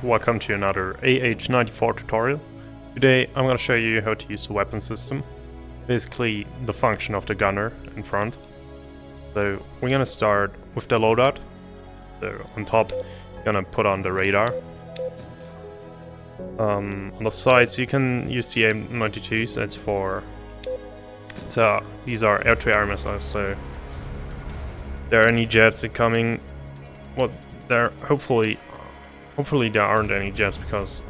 welcome to another AH-94 tutorial. Today I'm going to show you how to use the weapon system, basically the function of the gunner in front. So we're going to start with the loadout. So on top you're going to put on the radar. On the sides you can use the AH-92s, it's for... these are air-to-air missiles, so if there are any jets incoming, well, there hopefully there aren't any jets, because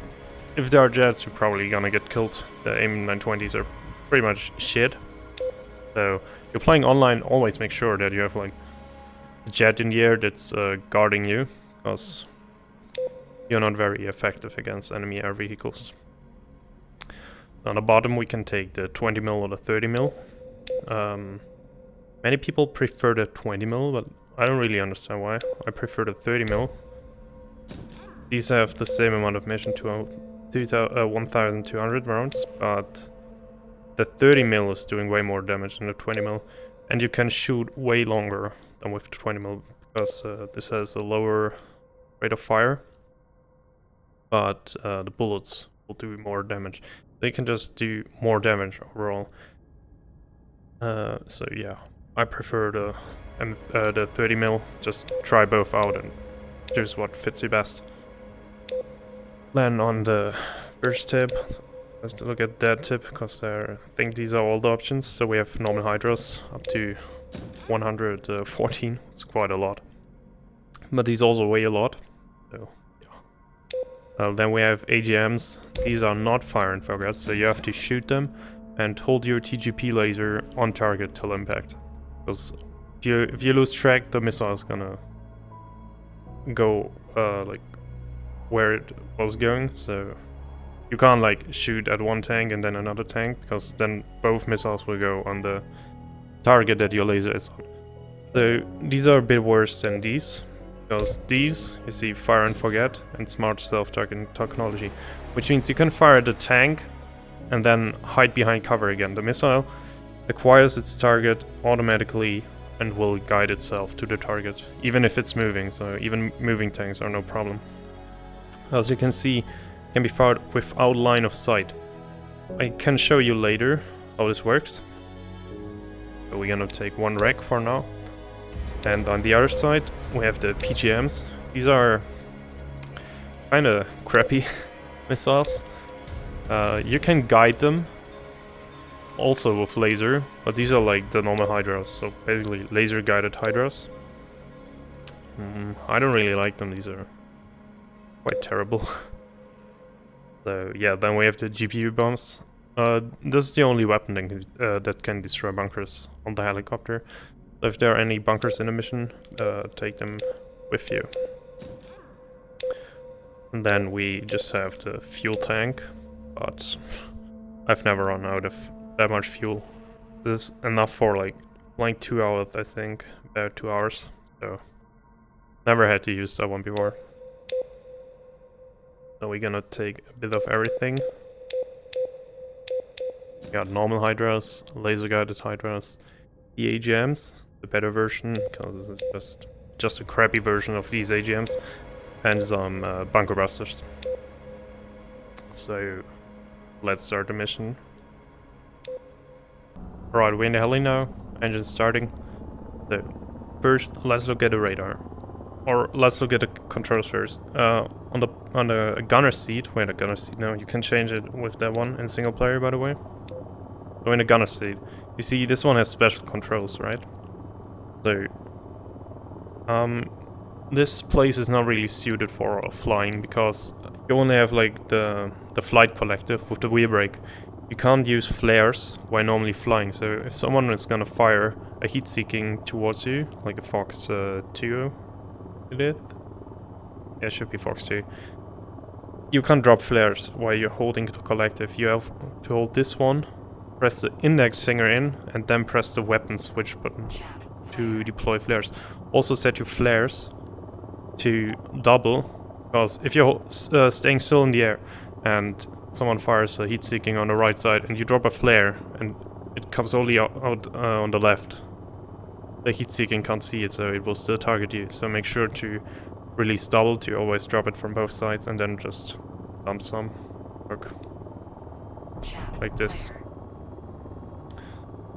if there are jets you're probably gonna get killed. The AH-920s are pretty much shit. So if you're playing online, always make sure that you have like a jet in the air that's guarding you, because you're not very effective against enemy air vehicles. On the bottom we can take the 20mm or the 30mm. Many people prefer the 20mm, but I don't really understand why. I prefer the 30mm. These have the same amount of mission to 1200 rounds, but the 30mm is doing way more damage than the 20mm, and you can shoot way longer than with the 20mm, because this has a lower rate of fire, but the bullets will do more damage. They can just do more damage overall. So yeah, I prefer the 30mm. Just try both out and choose what fits you best. Then on the first tip, let's look at that tip, because I think these are all the options. So we have normal hydras up to 114. It's quite a lot, but these also weigh a lot. So yeah. Then we have AGMs. These are not fire and forget, so you have to shoot them and hold your TGP laser on target till impact. Because if you lose track, the missile is gonna go like where it was going. So you can't like shoot at one tank and then another tank, because then both missiles will go on the target that your laser is on. So these are a bit worse than these, because these, you see, fire and forget and smart self-targeting technology, which means you can fire at the tank and then hide behind cover again. The missile acquires its target automatically and will guide itself to the target, even if it's moving, so even moving tanks are no problem. As you can see, it can be fired without line of sight. I can show you later how this works. So we're gonna take one rack for now. And on the other side, we have the PGMs. These are kinda crappy missiles. You can guide them also with laser, but these are like the normal hydras, so basically laser guided hydras. I don't really like them, these are quite terrible. So yeah, then we have the GPU bombs. This is the only weapon that can destroy bunkers on the helicopter. So if there are any bunkers in a mission, take them with you. And then we just have the fuel tank, but I've never run out of that much fuel. This is enough for like 2 hours, I think, about 2 hours. So never had to use that one before. So we're gonna take a bit of everything. We got normal hydras, laser guided hydras, the AGMs, the better version, because it's just a crappy version of these AGMs, and some bunker busters. So let's start the mission. Alright, we're in the heli now, engine starting. So first let's look at the radar. Or let's look at the controls first. On the gunner seat, wait, a gunner seat, no, you can change it with that one in single player, by the way. So in the gunner seat, you see this one has special controls, right? So this place is not really suited for flying, because you only have like the flight collective with the wheel brake. You can't use flares while normally flying, so if someone is gonna fire a heat-seeking towards you, like a Fox 2, yeah, it should be Fox 2. You can't drop flares while you're holding the collective. You have to hold this one, press the index finger in, and then press the weapon switch button to deploy flares. Also set your flares to double, because if you're staying still in the air and someone fires a heat-seeking on the right side and you drop a flare and it comes only out on the left, the heat-seeking can't see it, so it will still target you. So make sure to release double to always drop it from both sides and then just dump some. Look. Like this.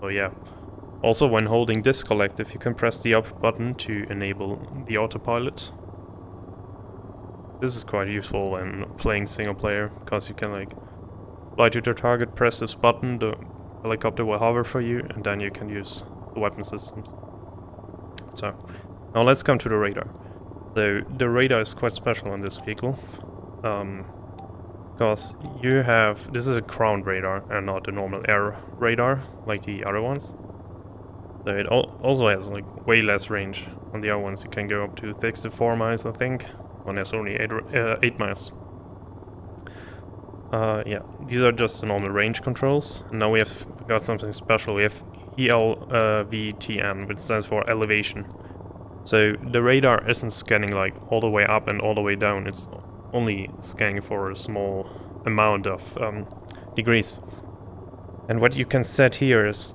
So yeah. Also, when holding this collective, you can press the up button to enable the autopilot. This is quite useful when playing single player, because you can like fly to the target, press this button, the helicopter will hover for you, and then you can use the weapon systems. So, now let's come to the radar. So, the radar is quite special on this vehicle. Because you have... This is a ground radar and not a normal air radar like the other ones. So it also has like way less range. On the other ones you can go up to 64 miles, I think. One has only 8 miles. Yeah, these are just the normal range controls. And now we have got something special. We have ELVTN, which stands for elevation. So the radar isn't scanning like all the way up and all the way down. It's only scanning for a small amount of degrees. And what you can set here is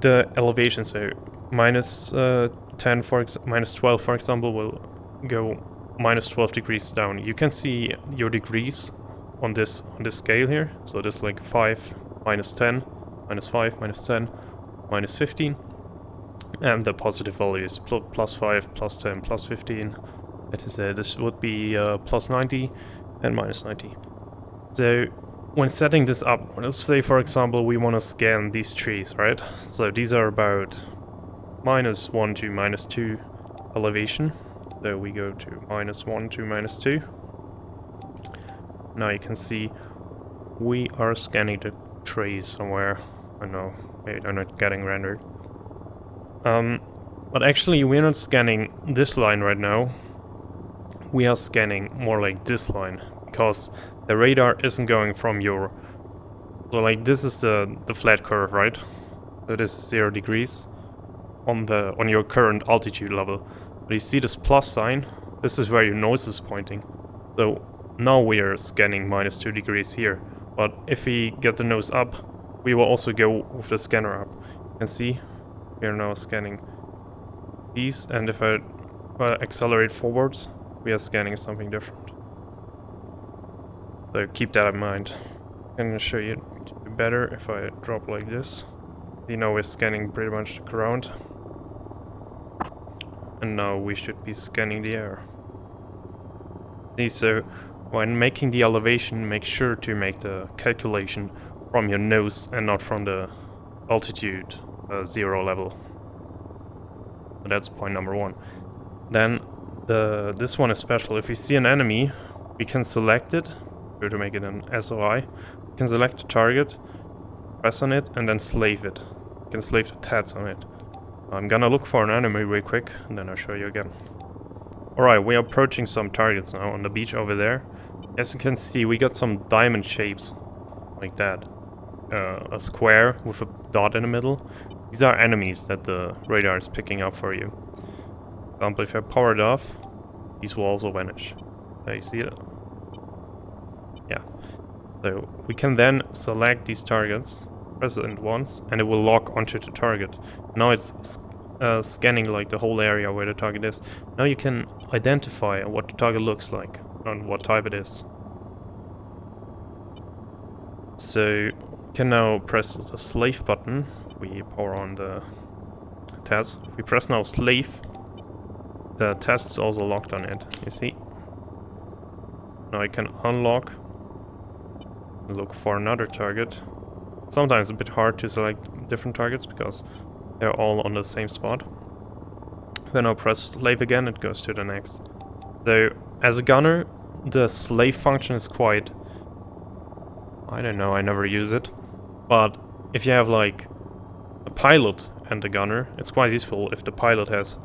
the elevation. So minus 10 for minus 12 for example will go minus 12 degrees down. You can see your degrees on this scale here. So there's like 5, minus 10, minus 5, minus 10, minus 15. And the positive value is plus 5, plus 10, plus 15. That is, this would be plus 90 and minus 90. So when setting this up, let's say for example we want to scan these trees, right? So these are about minus 1 to minus 2 elevation. So we go to minus 1 to minus 2. Now you can see we are scanning the trees somewhere. I know, they're not getting rendered. But actually we're not scanning this line right now. We are scanning more like this line, because the radar isn't going from your... So like this is the flat curve, right? So this is 0 degrees on your current altitude level. But you see this plus sign? This is where your nose is pointing. So now we are scanning minus 2 degrees here. But if we get the nose up, we will also go with the scanner up. You can see we are now scanning these, and if I accelerate forwards, we are scanning something different. So keep that in mind. I'm gonna show you better if I drop like this. You know, we're scanning pretty much the ground. And now we should be scanning the air. See, so when making the elevation, make sure to make the calculation from your nose and not from the altitude 0 level. So that's point number 1. Then this one is special. If we see an enemy, we can select it. Go to make it an SOI. We can select the target, press on it, and then slave it. You can slave the tats on it. I'm gonna look for an enemy real quick, and then I'll show you again. Alright, we are approaching some targets now on the beach over there. As you can see, we got some diamond shapes, like that. A square with a dot in the middle. These are enemies that the radar is picking up for you. For example, if I power it off, these will also vanish. There, you see it? Yeah. So we can then select these targets, press it once, and it will lock onto the target. Now it's scanning like the whole area where the target is. Now you can identify what the target looks like and what type it is. So you can now press the slave button. We power on the test. If we press now slave, the test is also locked on it, you see. Now I can unlock, look for another target. Sometimes it's a bit hard to select different targets because they're all on the same spot. Then I'll press slave again, it goes to the next. So as a gunner, the slave function is quite... I don't know, I never use it. But if you have like a pilot and a gunner, it's quite useful if the pilot has...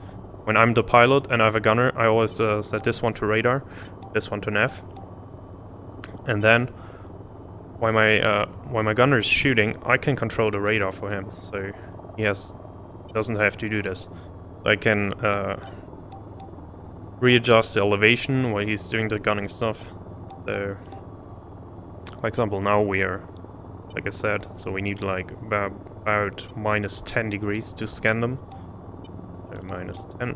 When I'm the pilot and I have a gunner, I always set this one to radar, this one to nav. And then, while my gunner is shooting, I can control the radar for him, so he doesn't have to do this. I can readjust the elevation while he's doing the gunning stuff. So, for example, now we are, like I said, so we need like about minus 10 degrees to scan them. So minus 10,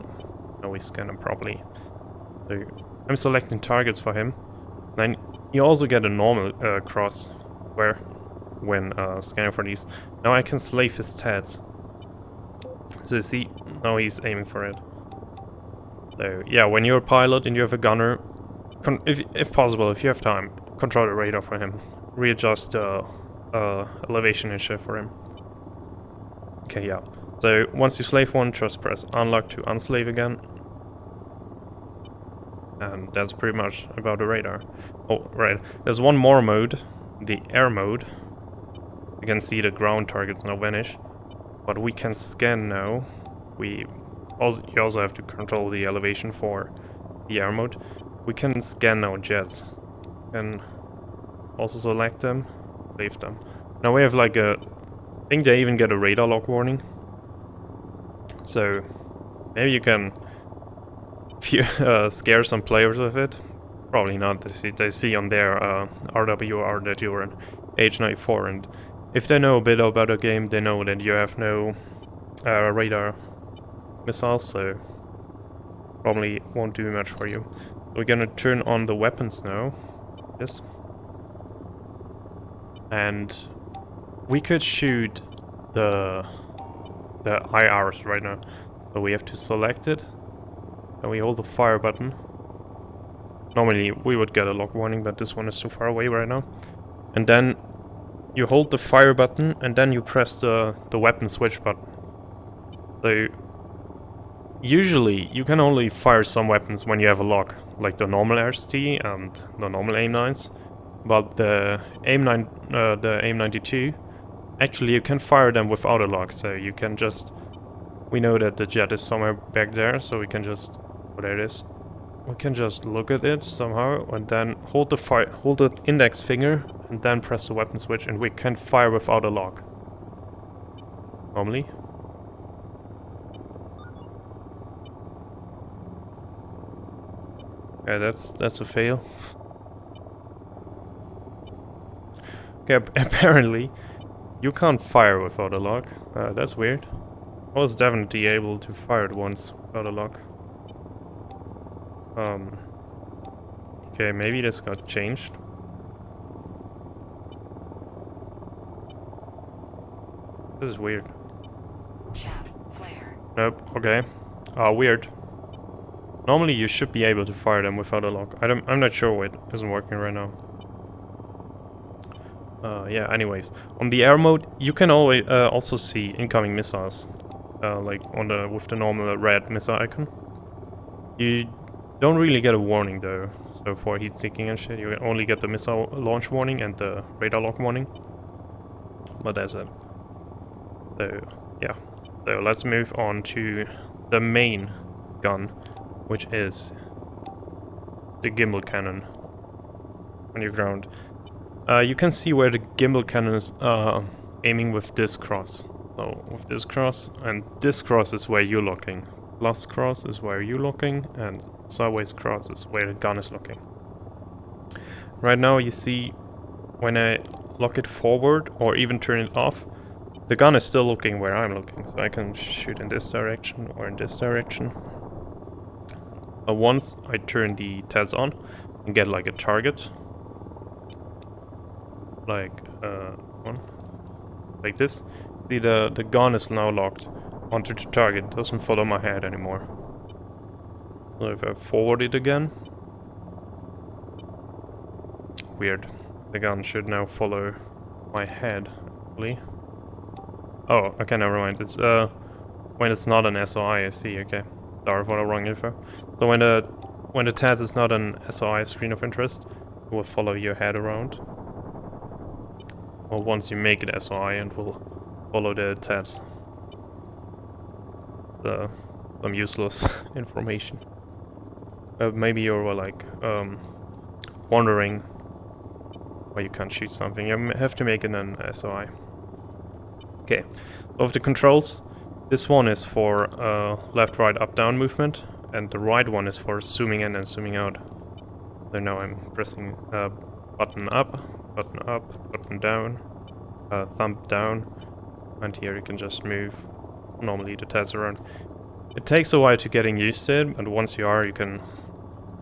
Now we scan him properly. So I'm selecting targets for him. Then you also get a normal cross where when scanning for these. Now I can slave his TADs. So you see, now he's aiming for it. So yeah, when you're a pilot and you have a gunner, if possible, if you have time, control the radar for him. Readjust the elevation and shift for him. Okay, yeah. So once you slave one, just press unlock to unslave again. And that's pretty much about the radar. Oh, right. There's one more mode, the air mode. You can see the ground targets now vanish. But we can scan now. You also have to control the elevation for the air mode. We can scan now jets. And also select them, leave them. Now we have like I think they even get a radar lock warning. So maybe you can scare some players with it. Probably not. They see on their RWR that you're an AH-94, and if they know a bit about the game, they know that you have no radar missiles, so probably won't do much for you. We're gonna turn on the weapons now. Yes. And we could shoot the IRs right now. So we have to select it. And we hold the fire button. Normally we would get a lock warning, but this one is too far away right now. And then you hold the fire button and then you press the weapon switch button. So usually you can only fire some weapons when you have a lock, like the normal RST and the normal AIM-9s. But the AIM-92, actually you can fire them without a lock, so you can just... We know that the jet is somewhere back there, so we can just... Oh, there it is. We can just look at it somehow, and then hold the index finger, and then press the weapon switch, and we can fire without a lock. Normally. Okay, that's a fail. Okay, apparently you can't fire without a lock. That's weird. I was definitely able to fire it once without a lock. Okay, maybe this got changed. This is weird. Nope, okay. Weird. Normally you should be able to fire them without a lock. I'm not sure why it isn't working right now. Yeah, anyways. On the air mode, you can always also see incoming missiles. Like with the normal red missile icon. You don't really get a warning though. So for heat seeking and shit, you only get the missile launch warning and the radar lock warning. But that's it. So, yeah. So let's move on to the main gun, which is the gimbal cannon on your ground. You can see where the gimbal cannon is aiming with this cross. So with this cross, and this cross is where you're looking. Plus cross is where you're looking, and sideways cross is where the gun is looking. Right now you see when I lock it forward or even turn it off, the gun is still looking where I'm looking, so I can shoot in this direction or in this direction. Once I turn the TADs on and get like a target, like one, like this, see the gun is now locked onto the target, it doesn't follow my head anymore. So if I forward it again, weird, the gun should now follow my head, actually. Oh, okay, never mind. It's when it's not an SOI, I see. Okay, sorry for the wrong info. So when the TAS is not an SOI screen of interest, it will follow your head around. Well, once you make it SOI, and will follow the TAS. Some useless information. Maybe you're like wondering why you can't shoot something. You have to make it an SOI. Okay, of the controls, this one is for left, right, up, down movement, and the right one is for zooming in and zooming out. So now I'm pressing button up, button down, thumb down, and here you can just move normally the TAS around. It takes a while to getting used to it, but once you are, you can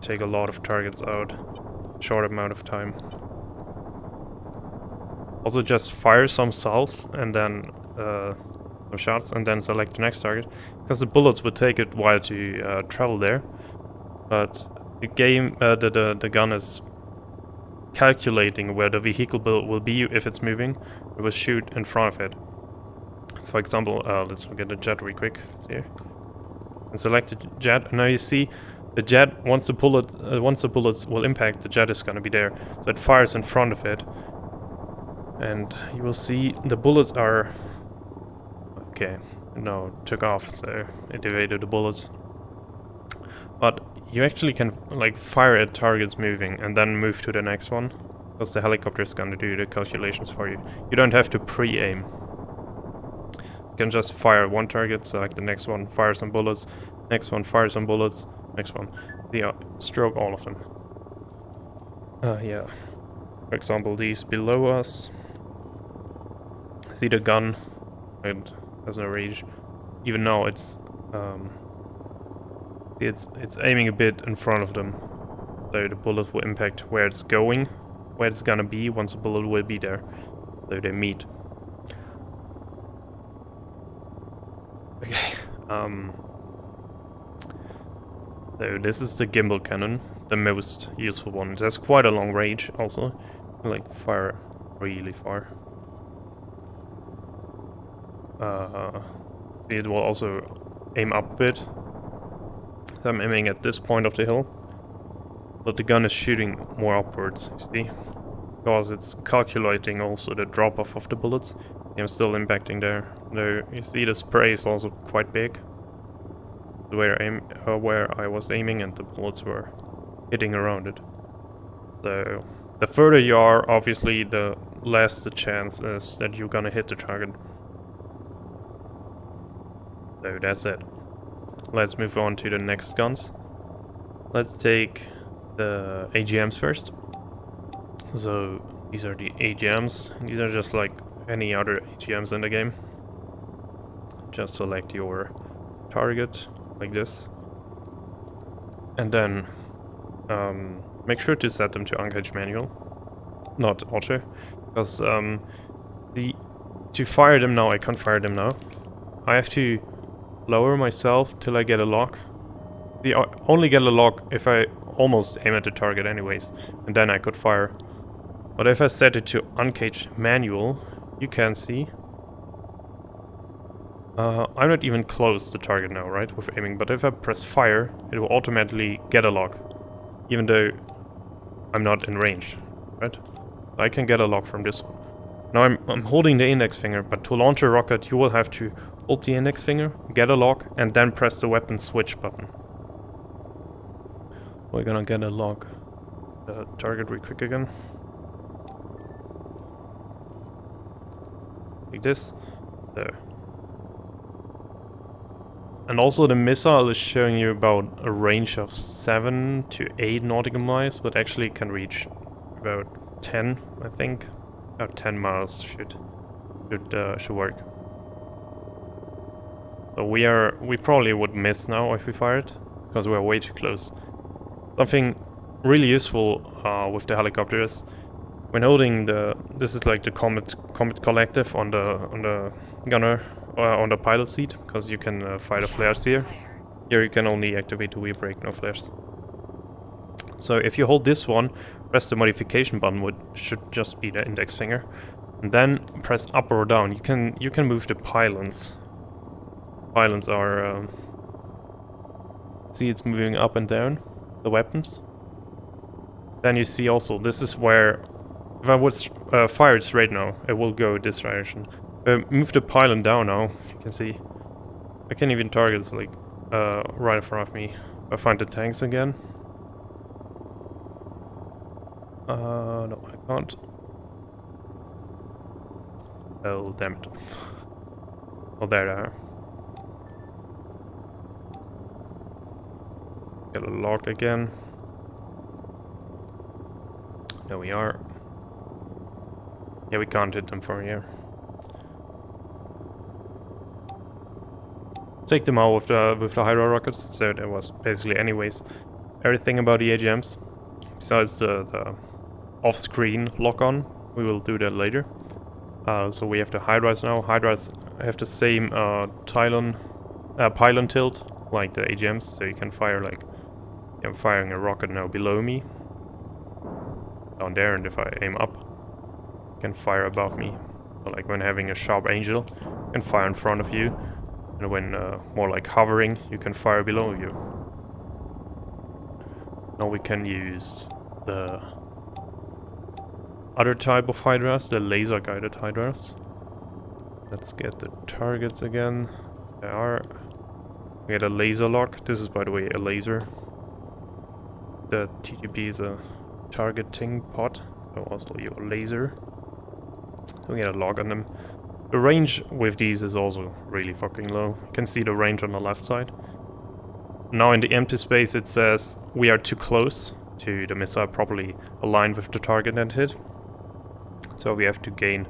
take a lot of targets out in a short amount of time. Also just fire some cells and then some shots and then select the next target, because the bullets would take a while to travel there. But the game, the gun is calculating where the vehicle will be if it's moving. It will shoot in front of it. For example, let's look at the jet real quick. It's here. And select the jet. And now you see the jet. Once the bullets will impact, the jet is gonna be there. So it fires in front of it, and you will see the bullets are okay. No, took off, so it evaded the bullets. But you actually can like fire at targets moving and then move to the next one, because the helicopter is gonna do the calculations for you. You don't have to pre-aim. You can just fire one target, select the next one, fire some bullets, next one, fire some bullets, next one. Yeah, stroke all of them. Yeah. For example, these below us. See the gun? It has no range. Even now it's aiming a bit in front of them, so the bullet will impact where it's going, where it's gonna be once the bullet will be there, so they meet. Okay, so this is the gimbal cannon, the most useful one. It has quite a long range also, like fire really far. It will also aim up a bit. So I'm aiming at this point of the hill, but the gun is shooting more upwards, you see? Because it's calculating also the drop-off of the bullets. I'm still impacting there. Though you see the spray is also quite big. Where I was aiming and the bullets were hitting around it. So the further you are, obviously, the less the chance is that you're gonna hit the target. So that's it. Let's move on to the next guns. Let's take the AGMs first. So these are the AGMs. These are just like any other AGMs in the game. Just select your target like this. And then make sure to set them to uncaged manual, not auto. Because to fire them now, I can't fire them now. I have to lower myself till I get a lock. I only get a lock if I almost aim at the target anyways, and then I could fire. But if I set it to uncaged manual, you can see I'm not even close to the target now, right, with aiming, but if I press fire, it will automatically get a lock, even though I'm not in range, right? I can get a lock from this one. Now I'm holding the index finger, but to launch a rocket you will have to hold the index finger, get a lock, and then press the weapon switch button. We're gonna get a lock. Target real quick again. Like this. There. And also the missile is showing you about a range of 7 to 8 nautical miles, but actually can reach about 10, I think. About 10 miles should work. So we probably would miss now if we fire it, because we're way too close. Something really useful with the helicopter is when holding this is like the Comet Collective on the gunner on the pilot seat, because you can fire the flares here. Here you can only activate the wheel brake, no flares. So if you hold this one, press the modification button, which should just be the index finger, and then press up or down. You can move the pylons. Pylons are see, it's moving up and down, the weapons. Then you see also, this is where if I would fire it straight now, it will go this direction. Move the pylon down now, you can see I can even target like right in front of me. I find the tanks again. No, I can't. Oh, damn it. Oh, there they are. Get a lock again. There we are. Yeah, we can't hit them from here. take them out with the Hydra rockets. So that was basically anyways everything about the AGMs. Besides the off-screen lock-on, we will do that later. So we have the Hydras now. Hydras have the same pylon tilt like the AGMs, so you can fire like I'm firing a rocket now below me, down there, and if I aim up, you can fire above me. So like when having a sharp angel, you can fire in front of you, and when more like hovering, you can fire below you. Now we can use the other type of Hydras, the laser-guided Hydras. Let's get the targets again. There are. We get a laser lock. This is, by the way, a laser. The TGP is a targeting pod, so also your laser. We get a lock on them. The range with these is also really fucking low. You can see the range on the left side. Now in the empty space it says we are too close to the missile properly aligned with the target and hit. So we have to gain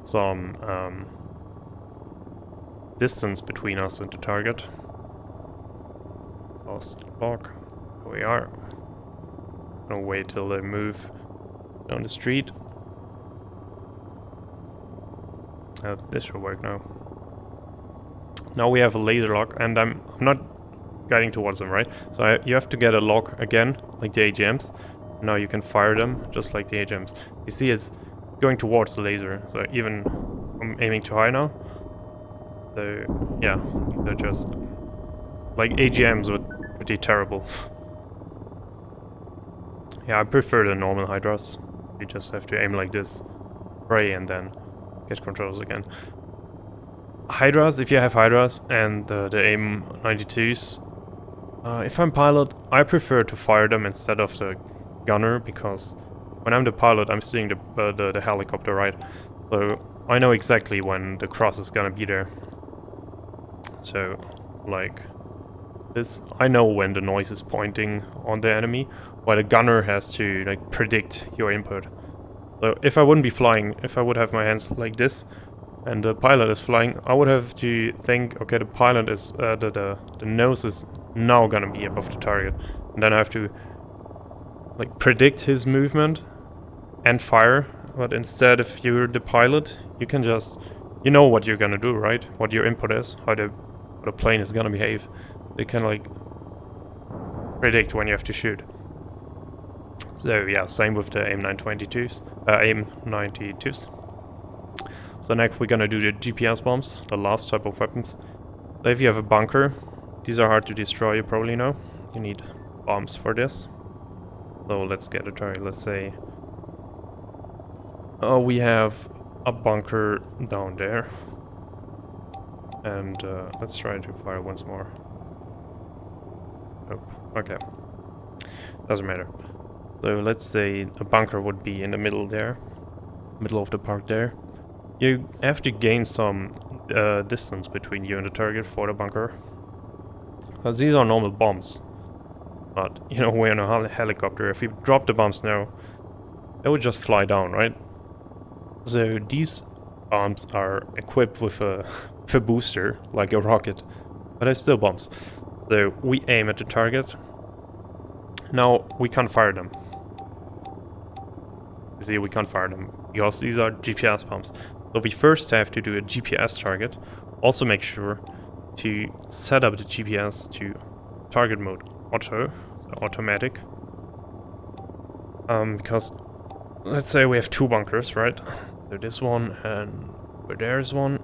some distance between us and the target. Lost lock. Here we are. Gonna wait till they move down the street. This should work now. Now we have a laser lock, and I'm not guiding towards them, right? So you have to get a lock again, like the AGMs. Now you can fire them just like the AGMs. You see, it's going towards the laser. So even I'm aiming too high now. So yeah, they're just like AGMs, but pretty terrible. Yeah, I prefer the normal Hydras. You just have to aim like this, pray, and then get controls again. Hydras, if you have Hydras and the AH-92s, if I'm pilot, I prefer to fire them instead of the gunner, because when I'm the pilot, I'm seeing the helicopter, right? So I know exactly when the cross is gonna be there. So, like this, I know when the noise is pointing on the enemy, while the gunner has to like predict your input. So if I wouldn't be flying, if I would have my hands like this, and the pilot is flying, I would have to think, okay, the pilot is the nose is now gonna be above the target, and then I have to like predict his movement and fire. But instead, if you're the pilot, you can just, you know what you're gonna do, right? What your input is, how the plane is gonna behave. You can like predict when you have to shoot. So yeah, same with the AIM-92s. So next we're gonna do the GPS bombs, the last type of weapons. So if you have a bunker, these are hard to destroy, you probably know. You need bombs for this. So let's get a target. Let's say we have a bunker down there. And let's try to fire once more. Oh, okay. Doesn't matter. So let's say a bunker would be in the middle there. Middle of the park there. You have to gain some distance between you and the target for the bunker. Because these are normal bombs. But, you know, we're in a helicopter. If we drop the bombs now, they would just fly down, right? So these bombs are equipped with a booster, like a rocket. But they're still bombs. So we aim at the target. Now we can't fire them. You see, we can't fire them because these are GPS bombs. So we first have to do a GPS target. Also make sure to set up the GPS to target mode auto, so automatic. Because let's say we have two bunkers, right? So this one and there's one.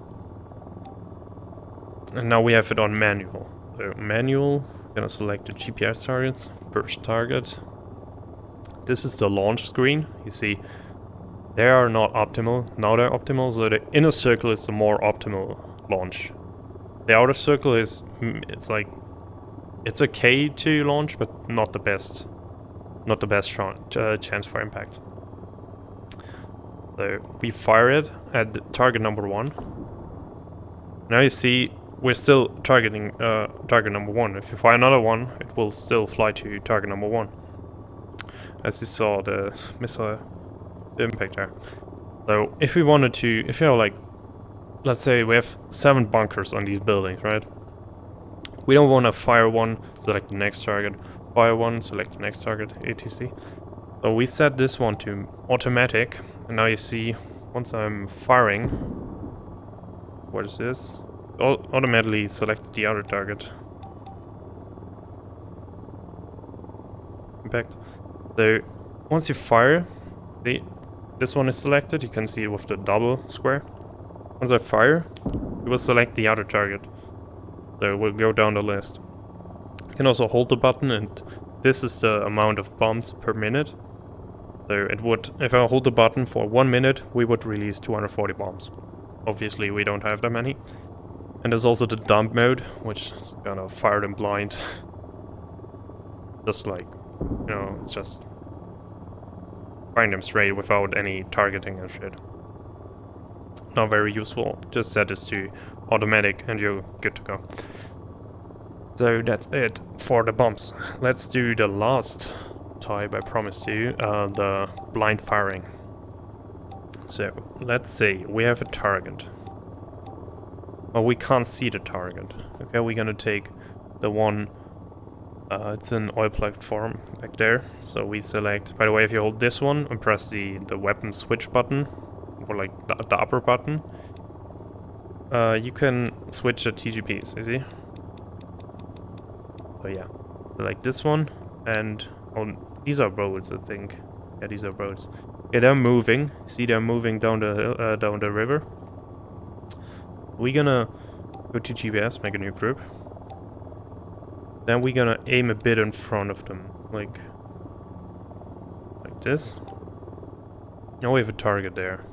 And now we have it on manual. So manual, gonna select the GPS targets, first target. This is the launch screen. You see, they are not optimal. Now they're optimal, so the inner circle is the more optimal launch. The outer circle is, it's like, it's okay to launch, but not the best. Not the best chance for impact. So we fire it at the target number 1. Now you see, we're still targeting target number 1. If you fire another one, it will still fly to target number 1. As you saw the missile, the impact there. So if we wanted to, if you have like, let's say we have 7 bunkers on these buildings, right? We don't want to fire one, select the next target, fire one, select the next target, etc. So we set this one to automatic, and now you see, once I'm firing, what is this? Automatically select the other target. Impact. So once you fire, this one is selected. You can see it with the double square. Once I fire, it will select the other target. So we'll go down the list. You can also hold the button, and this is the amount of bombs per minute. So it would, if I hold the button for 1 minute, we would release 240 bombs. Obviously, we don't have that many. And there's also the dump mode, which is kind of fire them blind. Just like, you know, it's just firing them straight without any targeting and shit. Not very useful. Just set this to automatic and you're good to go. So that's it for the bombs. Let's do the last type I promised you, the blind firing. So let's say we have a target. Well, we can't see the target. Okay, we're gonna take the one, it's an oil platform back there. So we select, by the way, if you hold this one and press the weapon switch button, or like the upper button, you can switch the TGPs, you see? So yeah, select this one, and these are boats, I think. Yeah, these are boats. Yeah, they're moving. See, they're moving down the river. We're gonna go to GPS, make a new group. Then we're gonna aim a bit in front of them, like this. Now we have a target there.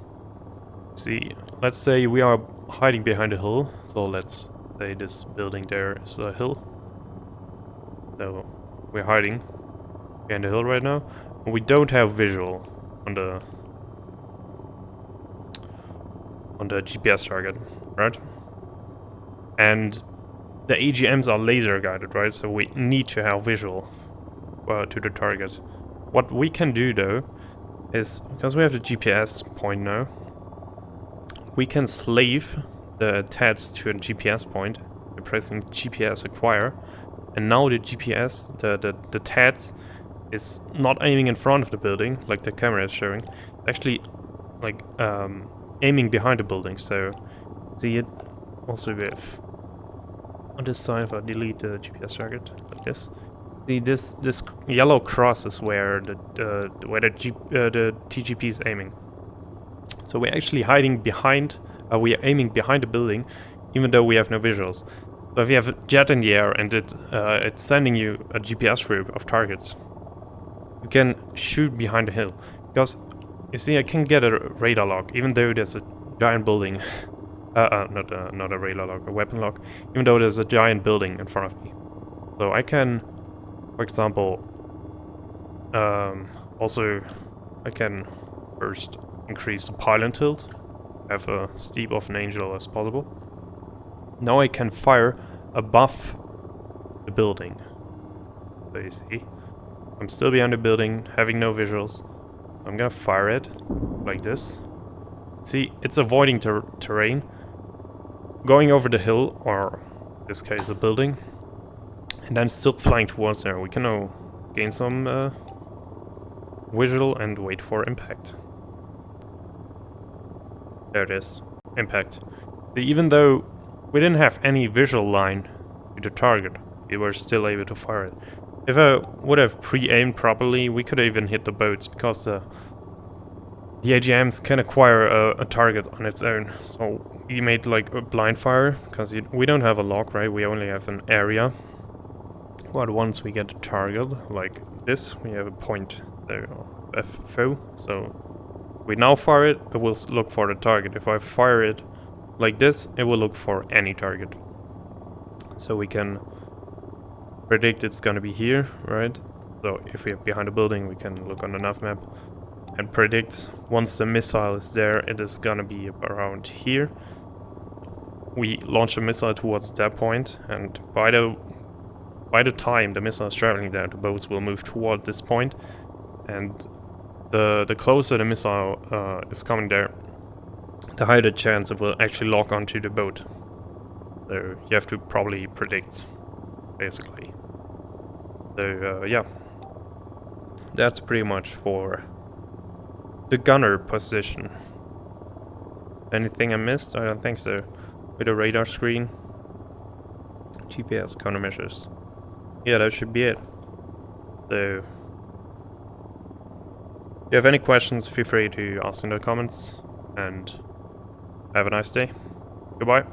See, let's say we are hiding behind a hill. So let's say this building there is a hill. So we're hiding behind the hill right now. And we don't have visual on the GPS target, right? And the AGMs are laser guided, right? So we need to have visual to the target. What we can do though is, because we have the GPS point now, we can slave the TADs to a GPS point by pressing GPS acquire. And now the GPS, the TADs is not aiming in front of the building like the camera is showing. It's actually like aiming behind the building. So see it also with on this side. If I delete the GPS target like this, see this yellow cross is where the TGP is aiming. So we're actually hiding behind. We are aiming behind the building, even though we have no visuals. So if you have a jet in the air and it's sending you a GPS group of targets, you can shoot behind the hill. Because, you see, I can get a radar lock, even though there's a giant building. Not a radar lock, a weapon lock. Even though there's a giant building in front of me. So I can, for example, also, I can first increase the pylon tilt. Have a steep of an angel as possible. Now I can fire above the building. So you see, I'm still behind the building, having no visuals. I'm gonna fire it like this. See, it's avoiding terrain, going over the hill, or in this case a building, and then still flying towards there. We can now gain some visual and wait for impact. There it is, impact. So even though we didn't have any visual line to the target, we were still able to fire it. If I would have pre-aimed properly, we could even hit the boats, because the AGMs can acquire a target on its own. So we made like a blind fire, because we don't have a lock, right? We only have an area. But once we get a target, like this, we have a point there, FO. So we now fire it, it will look for the target. If I fire it like this, it will look for any target. So we can predict it's gonna be here, right? So if we're behind a building, we can look on the nav map and predict once the missile is there, it is gonna be around here. We launch a missile towards that point, and by the time the missile is traveling there, the boats will move toward this point, and the closer the missile is coming there, the higher the chance it will actually lock onto the boat. So you have to probably predict basically. So, yeah. That's pretty much for the gunner position. Anything I missed? I don't think so. With a radar screen. GPS countermeasures. Yeah, that should be it. So, if you have any questions, feel free to ask in the comments. And have a nice day. Goodbye.